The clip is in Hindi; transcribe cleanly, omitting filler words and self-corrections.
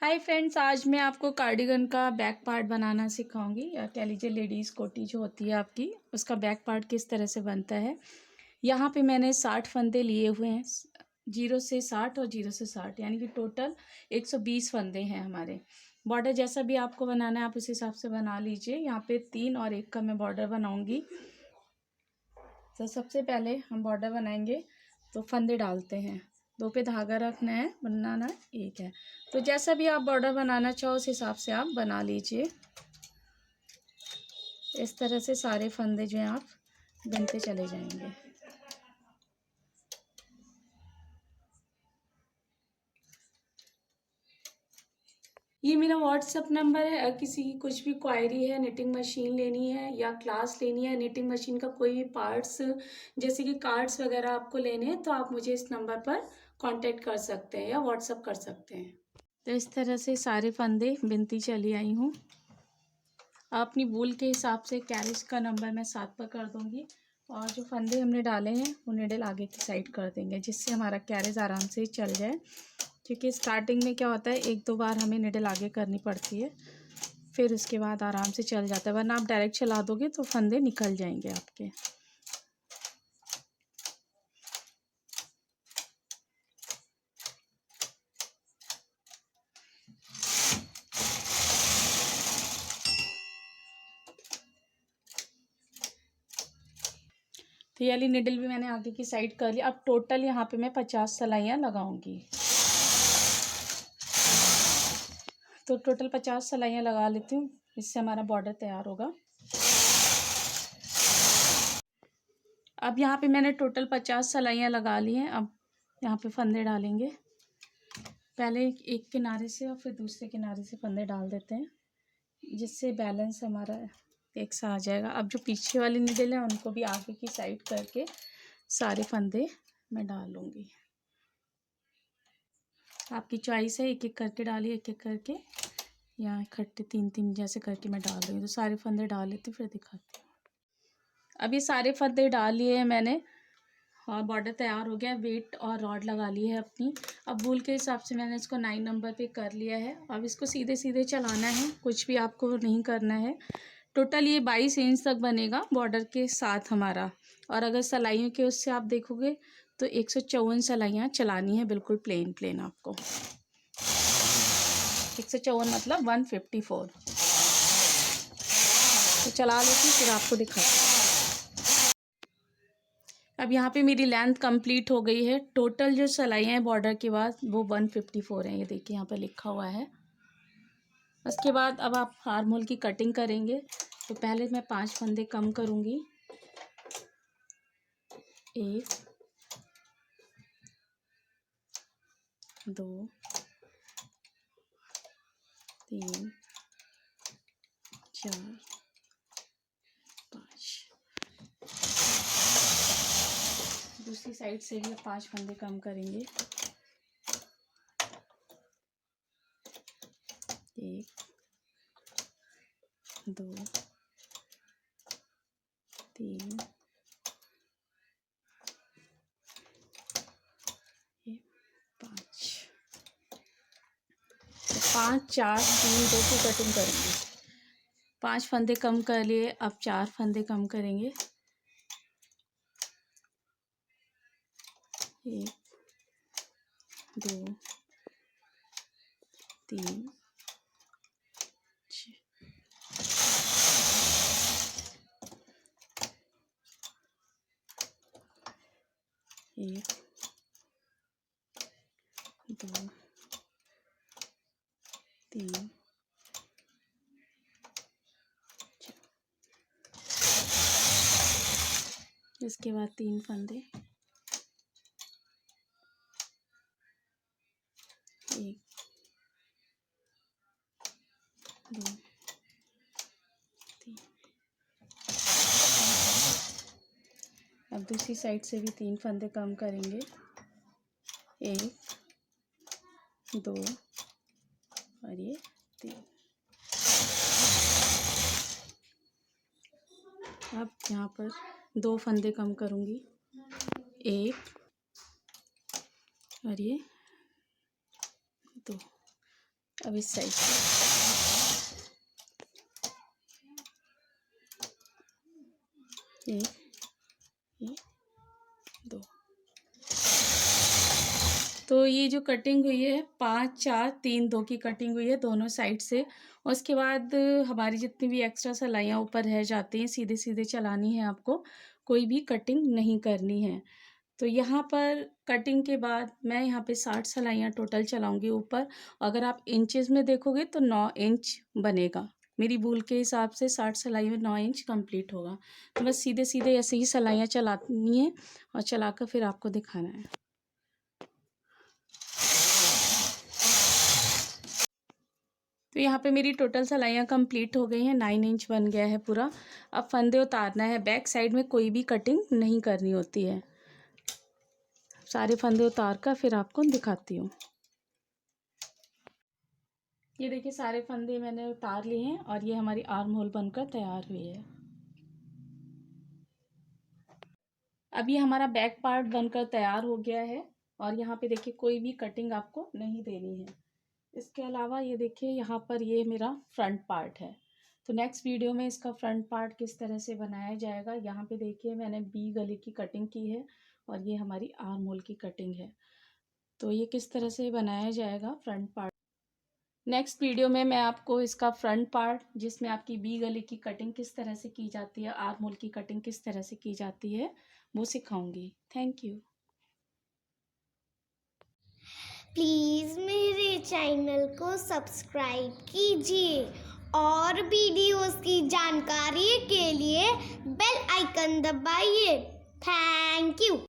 हाय फ्रेंड्स, आज मैं आपको कार्डिगन का बैक पार्ट बनाना सिखाऊंगी या कह लीजिए लेडीज़ कोटी जो होती है आपकी, उसका बैक पार्ट किस तरह से बनता है। यहाँ पे मैंने 60 फंदे लिए हुए हैं, 0 से 60 और 0 से 60 यानी कि टोटल 120 फंदे हैं हमारे। बॉर्डर जैसा भी आपको बनाना है आप उस हिसाब से बना लीजिए। यहाँ पे 3 और 1 का मैं बॉर्डर बनाऊंगी। तो सबसे पहले हम बॉर्डर बनाएंगे तो फंदे डालते हैं। 2 पे धागा रखना है, बनाना 1 है। तो जैसा भी आप बॉर्डर बनाना चाहो उस हिसाब से आप बना लीजिए। इस तरह से सारे फंदे जो हैं आप बुनते चले जाएंगे। ये मेरा व्हाट्सअप नंबर है। अगर किसी की कुछ भी क्वायरी है, निटिंग मशीन लेनी है या क्लास लेनी है, निटिंग मशीन का कोई भी पार्ट्स जैसे कि कार्ड्स वगैरह आपको लेने हैं तो आप मुझे इस नंबर पर कांटेक्ट कर सकते हैं या व्हाट्सअप कर सकते हैं। तो इस तरह से सारे फंदे बुनती चली आई हूँ। अपनी वूल के हिसाब से कैरिज का नंबर मैं 7 पर कर दूँगी और जो फंदे हमने डाले हैं वो निडल आगे की साइड कर देंगे, जिससे हमारा कैरिज आराम से चल जाए। क्योंकि स्टार्टिंग में क्या होता है, 1-2 बार हमें निडल आगे करनी पड़ती है, फिर उसके बाद आराम से चल जाता है। वरना आप डायरेक्ट चला दोगे तो फंदे निकल जाएंगे आपके। तो ये वाली निडल भी मैंने आगे की साइड कर लिया। अब टोटल यहाँ पे मैं 50 सलाइयाँ लगाऊंगी। तो टोटल 50 सलाइयाँ लगा लेती हूँ, इससे हमारा बॉर्डर तैयार होगा। अब यहाँ पे मैंने टोटल 50 सलाइयाँ लगा ली हैं। अब यहाँ पे फंदे डालेंगे। पहले एक किनारे से और फिर दूसरे किनारे से फंदे डाल देते हैं, जिससे बैलेंस हमारा एक सा आ जाएगा। अब जो पीछे वाली निडल है उनको भी आगे की साइड करके सारे फंदे मैं डाल लूँगी। आपकी चॉइस है, एक एक करके डालिए, एक एक करके या इकट्ठे 3-3 जैसे करके मैं डाल रही हूँ। तो सारे फंदे डाल लेती हूँ फिर दिखाती हूँ। अब ये सारे फंदे डाल लिए हैं मैंने और बॉर्डर तैयार हो गया। वेट और रॉड लगा ली है अपनी। अब वूल के हिसाब से मैंने इसको 9 नंबर पे कर लिया है। अब इसको सीधे सीधे चलाना है, कुछ भी आपको नहीं करना है। टोटल ये 22 इंच तक बनेगा बॉर्डर के साथ हमारा। और अगर सिलाइयों के उससे आप देखोगे तो 154 सिलाइयाँ चलानी है, बिल्कुल प्लेन प्लेन आपको। 154 मतलब 154। तो चला लेती फिर आपको दिखाती हूँ। अब यहाँ पे मेरी लेंथ कंप्लीट हो गई है। टोटल जो सिलाइयाँ हैं बॉर्डर के बाद वो 154 हैं। ये देखिए यहाँ पर लिखा हुआ है। उसके बाद अब आप आर्म होल की कटिंग करेंगे। तो पहले मैं 5 फंदे कम करूँगी। 1 2 3 4 5। दूसरी साइड से भी 5 फंदे कम करेंगे। 1 2 3 5। 5 4 3 2 की कटिंग करेंगे। 5 फंदे कम कर लिए, अब 4 फंदे कम करेंगे। 1 2 3 1 2 3 4। इसके बाद 3 फंदे। 1 2 3। अब दूसरी साइड से भी 3 फंदे कम करेंगे। 1 2 और ये 3। अब यहाँ पर 2 फंदे कम करूँगी। 1 और ये 2। अब इस साइड से 1 2। तो ये जो कटिंग हुई है 5 4 3 2 की कटिंग हुई है दोनों साइड से। और उसके बाद हमारी जितनी भी एक्स्ट्रा सिलाइयाँ ऊपर रह जाती हैं सीधे सीधे चलानी है आपको, कोई भी कटिंग नहीं करनी है। तो यहाँ पर कटिंग के बाद मैं यहाँ पे 60 सिलाइयाँ टोटल चलाऊँगी ऊपर। अगर आप इंचेस में देखोगे तो 9 इंच बनेगा। मेरी भूल के हिसाब से 60 सिलाई में 9 इंच कंप्लीट होगा। तो बस सीधे सीधे ऐसे ही सिलाइयाँ चलानी है और चलाकर फिर आपको दिखाना है। तो यहाँ पे मेरी टोटल सिलाइयाँ कंप्लीट हो गई हैं, 9 इंच बन गया है पूरा। अब फंदे उतारना है। बैक साइड में कोई भी कटिंग नहीं करनी होती है। सारे फंदे उतार कर फिर आपको दिखाती हूँ। ये देखिए सारे फंदे मैंने उतार लिए हैं और ये हमारी आर्म होल बनकर तैयार हुई है। अब ये हमारा बैक पार्ट बनकर तैयार हो गया है और यहाँ पे देखिए कोई भी कटिंग आपको नहीं देनी है। इसके अलावा ये देखिए यहाँ पर ये मेरा फ्रंट पार्ट है। तो नेक्स्ट वीडियो में इसका फ्रंट पार्ट किस तरह से बनाया जाएगा। यहाँ पे देखिए मैंने बी गले की कटिंग की है और ये हमारी आर्म होल की कटिंग है। तो ये किस तरह से बनाया जाएगा फ्रंट पार्ट, नेक्स्ट वीडियो में मैं आपको इसका फ्रंट पार्ट जिसमें आपकी बी गले की कटिंग किस तरह से की जाती है, आर्म होल की कटिंग किस तरह से की जाती है, वो सिखाऊंगी। Thank you. प्लीज़ मेरे चैनल को सब्सक्राइब कीजिए और वीडियोस की जानकारी के लिए बेल आइकन दबाइए। Thank you.